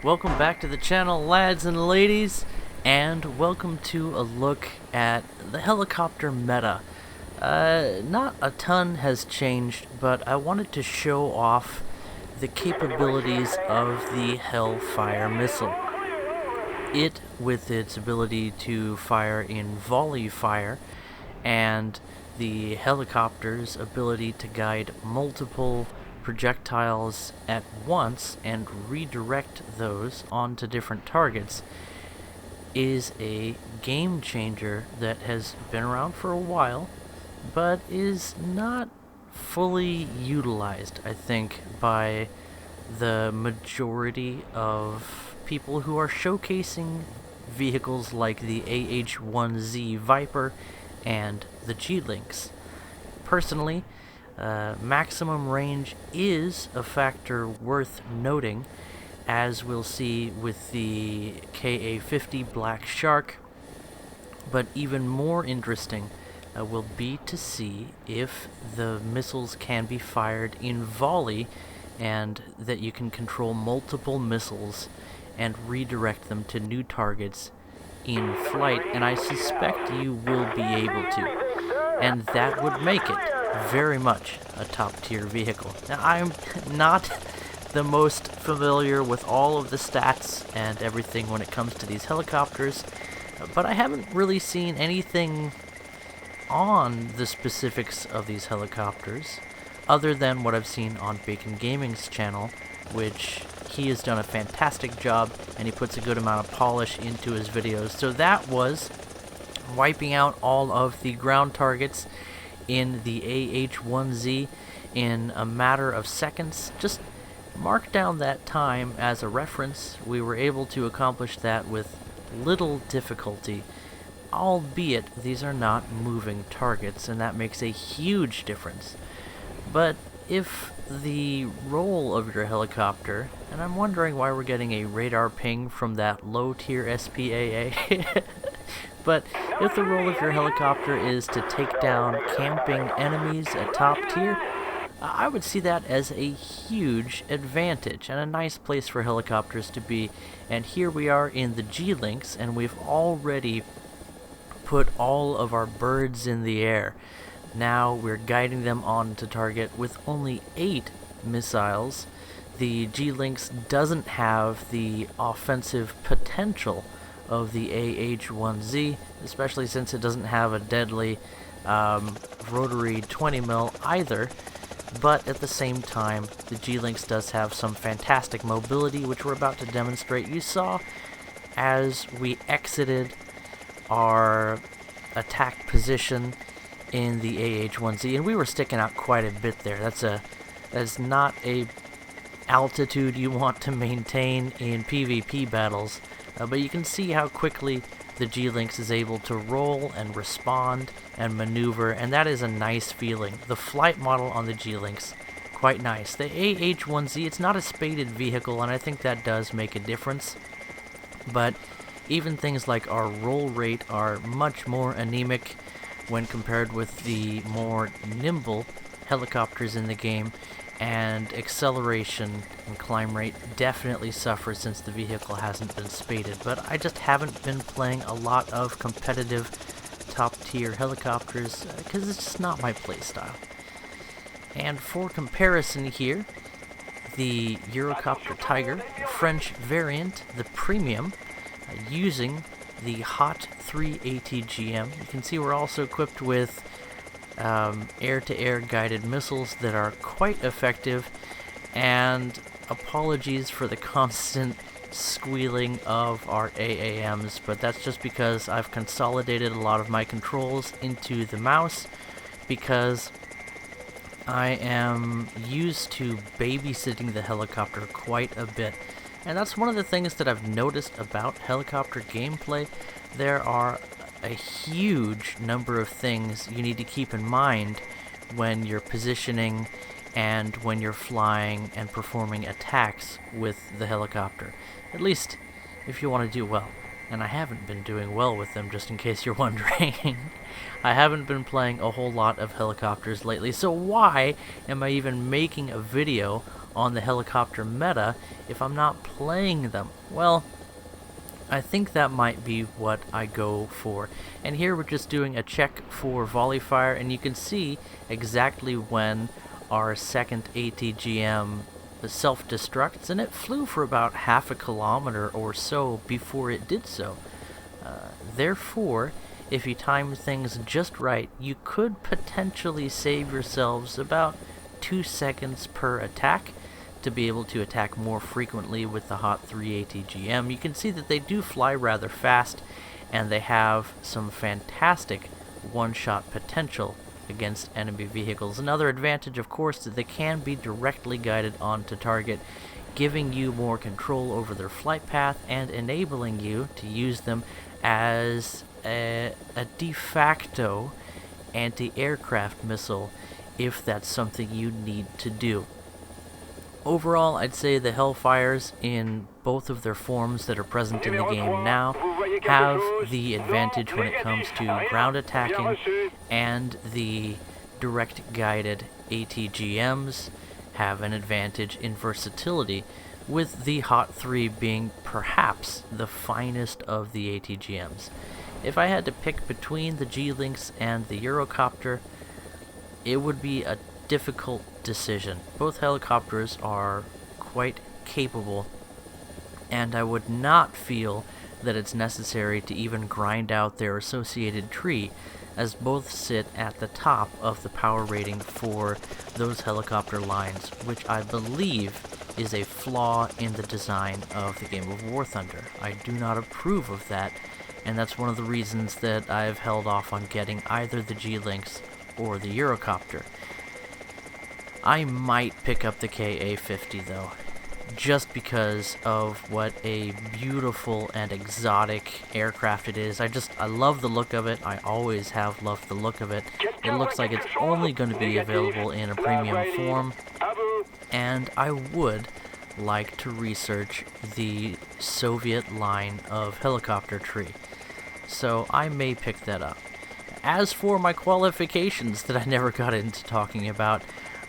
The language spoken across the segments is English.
Welcome back to the channel, lads and ladies, and welcome to a look at the helicopter meta. Not a ton has changed, but I wanted to show off the capabilities of the Hellfire missile. It, with its ability to fire in volley fire, and the helicopter's ability to guide multiple projectiles at once and redirect those onto different targets, is a game changer that has been around for a while, but is not fully utilized, I think, by the majority of people who are showcasing vehicles like the AH1Z Viper and the G-LYNX. Personally, maximum range is a factor worth noting, as we'll see with the KA-50 Black Shark, but even more interesting will be to see if the missiles can be fired in volley and that you can control multiple missiles and redirect them to new targets in flight, and I suspect you will be able to, and that would make it very much a top-tier vehicle. Now, I'm not the most familiar with all of the stats and everything when it comes to these helicopters, but I haven't really seen anything on the specifics of these helicopters other than what I've seen on Bacon Gaming's channel, which he has done a fantastic job, and he puts a good amount of polish into his videos. So that was wiping out all of the ground targets in the AH1Z in a matter of seconds. Just mark down that time as a reference. We were able to accomplish that with little difficulty, albeit these are not moving targets, and that makes a huge difference. But if the role of your helicopter, and I'm wondering why we're getting a radar ping from that low-tier SPAA, but if the role of your helicopter is to take down camping enemies at top tier, I would see that as a huge advantage and a nice place for helicopters to be. And here we are in the G-LYNX, and we've already put all of our birds in the air. Now we're guiding them on to target with only 8 missiles. The G-LYNX doesn't have the offensive potential of the AH1Z, especially since it doesn't have a deadly rotary 20mm either. But at the same time, the G-LYNX does have some fantastic mobility, which we're about to demonstrate. You saw as we exited our attack position in the AH1Z, and we were sticking out quite a bit there. That's not a altitude you want to maintain in PvP battles, but you can see how quickly the G-LYNX is able to roll and respond and maneuver, and that is a nice feeling. The flight model on the G-LYNX, quite nice. The AH1Z, it's not a spaded vehicle, and I think that does make a difference, but even things like our roll rate are much more anemic when compared with the more nimble helicopters in the game, and acceleration and climb rate definitely suffer since the vehicle hasn't been spaded. But I just haven't been playing a lot of competitive top-tier helicopters because it's just not my playstyle. And for comparison here, the Eurocopter Tiger, French variant, the premium, using the Hot 3 ATGM. You can see we're also equipped with air-to-air guided missiles that are quite effective, and apologies for the constant squealing of our AAMs, but that's just because I've consolidated a lot of my controls into the mouse because I am used to babysitting the helicopter quite a bit. And that's one of the things that I've noticed about helicopter gameplay. There are a huge number of things you need to keep in mind when you're positioning and when you're flying and performing attacks with the helicopter. At least if you want to do well. And I haven't been doing well with them, just in case you're wondering. I haven't been playing a whole lot of helicopters lately, so why am I even making a video on the helicopter meta if I'm not playing them? Well, I think that might be what I go for. And here we're just doing a check for volley fire, and you can see exactly when our second ATGM self-destructs, and it flew for about half a kilometer or so before it did so. Therefore, if you time things just right, you could potentially save yourselves about 2 seconds per attack to be able to attack more frequently with the Hot 3 ATGM. You can see that they do fly rather fast, and they have some fantastic one-shot potential against enemy vehicles. Another advantage, of course, is that they can be directly guided onto target, giving you more control over their flight path and enabling you to use them as a de facto anti-aircraft missile if that's something you need to do. Overall, I'd say the Hellfires in both of their forms that are present in the game now have the advantage when it comes to ground attacking, and the direct guided ATGMs have an advantage in versatility, with the Hot 3 being perhaps the finest of the ATGMs. If I had to pick between the G-LYNX and the Eurocopter, it would be a difficult decision. Both helicopters are quite capable, and I would not feel that it's necessary to even grind out their associated tree, as both sit at the top of the power rating for those helicopter lines, which I believe is a flaw in the design of the game of War Thunder. I do not approve of that, and that's one of the reasons that I've held off on getting either the G-LYNX or the Eurocopter. I might pick up the KA-50 though, just because of what a beautiful and exotic aircraft it is. I love the look of it. I always have loved the look of it. It looks like it's only going to be available in a premium form, and I would like to research the Soviet line of helicopter tree, so I may pick that up. As for my qualifications that I never got into talking about,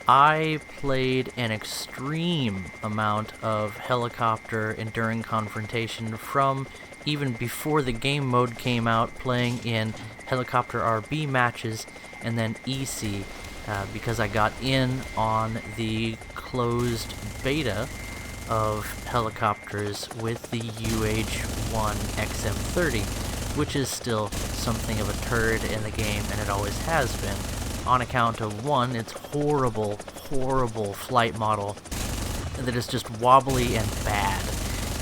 I played an extreme amount of helicopter enduring confrontation from even before the game mode came out, playing in helicopter RB matches and then EC, because I got in on the closed beta of helicopters with the UH1 XM30, which is still something of a turd in the game, and it always has been, on account of, one, its horrible flight model that is just wobbly and bad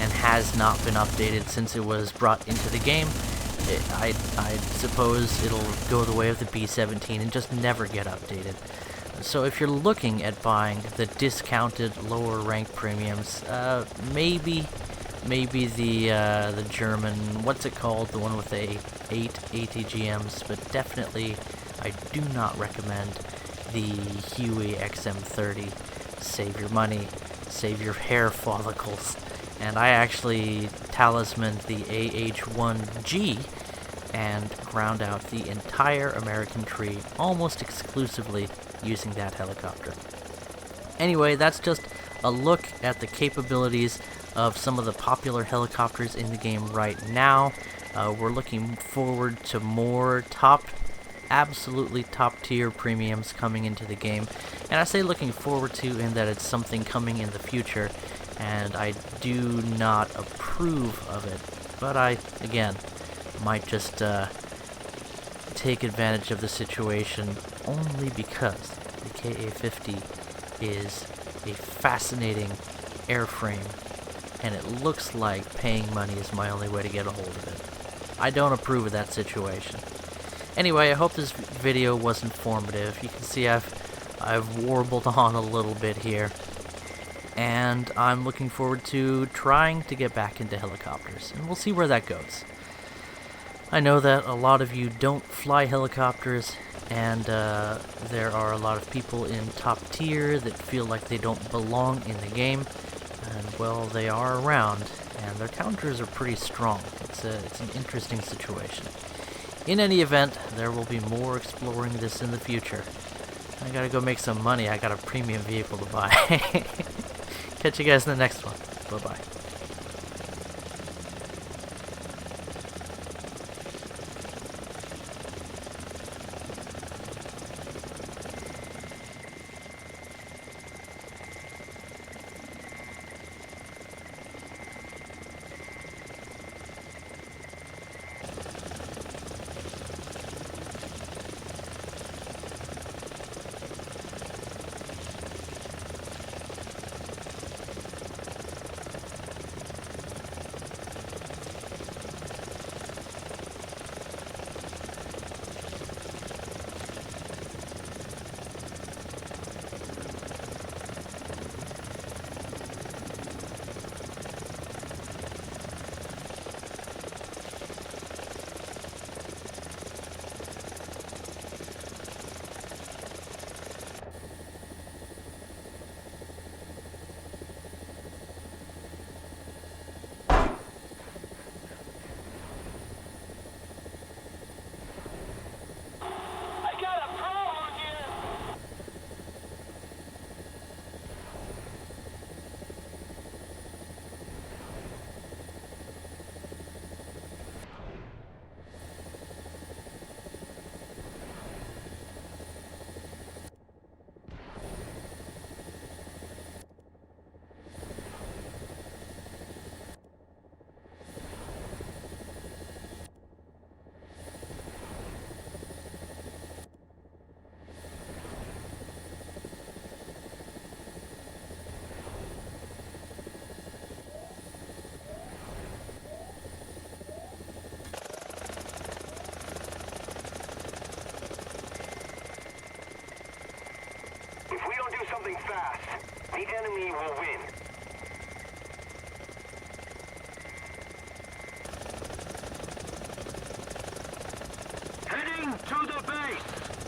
and has not been updated since it was brought into the game. I suppose it'll go the way of the B-17 and just never get updated. So if you're looking at buying the discounted lower rank premiums, maybe the German, what's it called, the one with the 8 ATGMs, but definitely I do not recommend the Huey XM30. Save your money, save your hair follicles. And I actually talismaned the AH1Z and ground out the entire American tree almost exclusively using that helicopter. Anyway, that's just a look at the capabilities of some of the popular helicopters in the game right now. We're looking forward to more absolutely top tier premiums coming into the game, and I say looking forward to in that it's something coming in the future, and I do not approve of it, but I, again, might just take advantage of the situation only because the KA-50 is a fascinating airframe, and it looks like paying money is my only way to get a hold of it. I don't approve of that situation. Anyway, I hope this video was informative. You can see I've warbled on a little bit here, and I'm looking forward to trying to get back into helicopters, and we'll see where that goes. I know that a lot of you don't fly helicopters, and there are a lot of people in top tier that feel like they don't belong in the game, and well, they are around, and their counters are pretty strong. It's an interesting situation. In any event, there will be more exploring this in the future. I gotta go make some money. I got a premium vehicle to buy. Catch you guys in the next one. Bye-bye. Something fast. The enemy will win. Heading to the base.